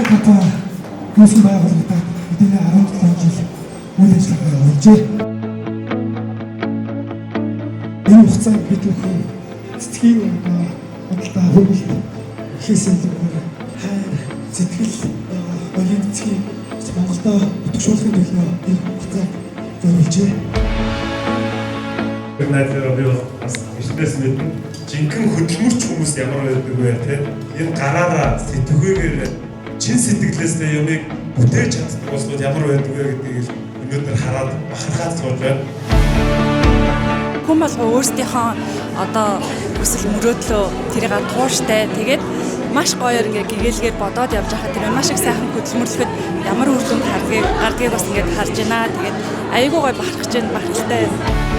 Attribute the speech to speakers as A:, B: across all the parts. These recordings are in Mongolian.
A: компани үүсгэн байгуулагдаад хэдийнэ 17 жил үйл ажиллагаа явуулжээ. Энэ хугацаанд бид бүхэн цэцгийн бодлоо хөрвөл хийсэн зүгээр хайр, сэтгэл, оюун цэцгийн Монголдо утгшуулахын төлөө энэ хугацааг зориулжээ.
B: Найдвараа би бас эртнээс мэднэ. Жинхэнэ хөдөлмөрч хүмүүс ямар байдаг вэ те? Энэ гараараа сэтгүүгээр чин сэтгэлээсээ юмыг бүтээж чаддаг болоод ямар байдаг вэ гэдгийг өнөөдөр хараад бахархаад сууж байна.
C: Хүн болго өөрсдийнхөө одоо хүсэл мөрөөдлөө тэрийг тууштай тэгээд маш гоёор ингээ гэгээлгээр бодоод явж байхад тэр маш их сайхан хөдөлмөрлөхөд ямар үр дүнд гардгийг бас ингээ харж байна. Тэгээд аюулгүй гой бахархаж байна, бахархалтай байна.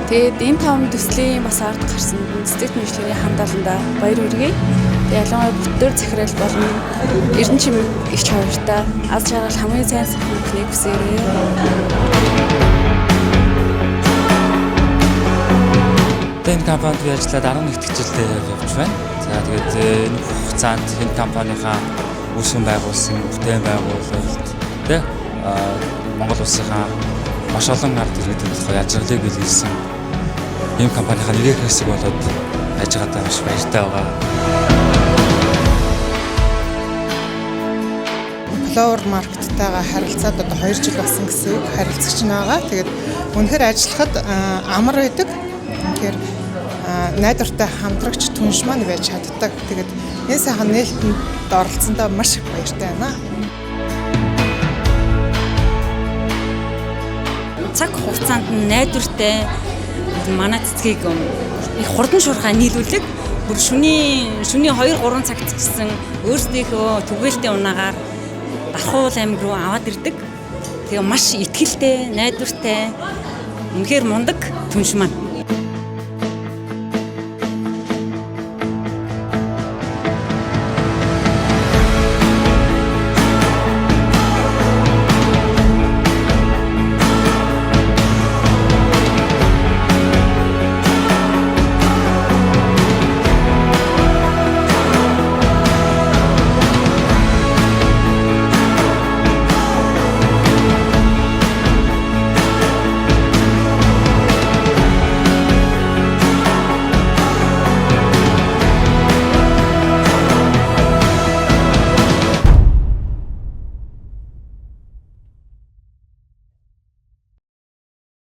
C: Тэгээд энэ 5 төслийн бас ард гарсан цэцэг мэргэжлийн хамгаалалтанд баяр хүргэе. Ялангуяа бүтээр захирал болон Эрдэнэ чимэг ич хоёртаа аз жаргал хамгийн сайн бүхнийг хүсээрэй.
D: Энэ компанид би ажиллаад 11 дэх жилдээ явж байна. За тэгээд энэ хугацаанд энэ компанийнхаа үүсгэн байгуулсан бүтээн байгуулалт тэ Монгол улсынхаа маш олон ард иргэдэд ялжгалыг биелүүлсэн ийм компанийнхаа нэгэн хэсэг болоод байж байгаадаа маш баяртай байгаа.
E: Flower Market-тайгаа харилцаад одоо 2 жил болсон гэсэн үг харилцагч байгаа. Тэгээд үнэхээр ажиллахад амар байдаг. Үнэхээр найдвартай хамтрагч түнш маань байж чаддаг. Тэгээд энэ сайхан нээлтэнд оролцсондоо маш их баяртай байна.
C: Цаг хугацаанд найдвартай манай цэцгийг их хурдан шуурхай нийлүүлэг бүр шөнийн 2-3 цагт гэсэн өөрсдийнхөө түгээлтэй унаагаар Дархуул аймаг руу аваад ирдэг. Тэгээ маш ихтгэлтэй, найдвартай, үнэхээр мундаг түнш маань.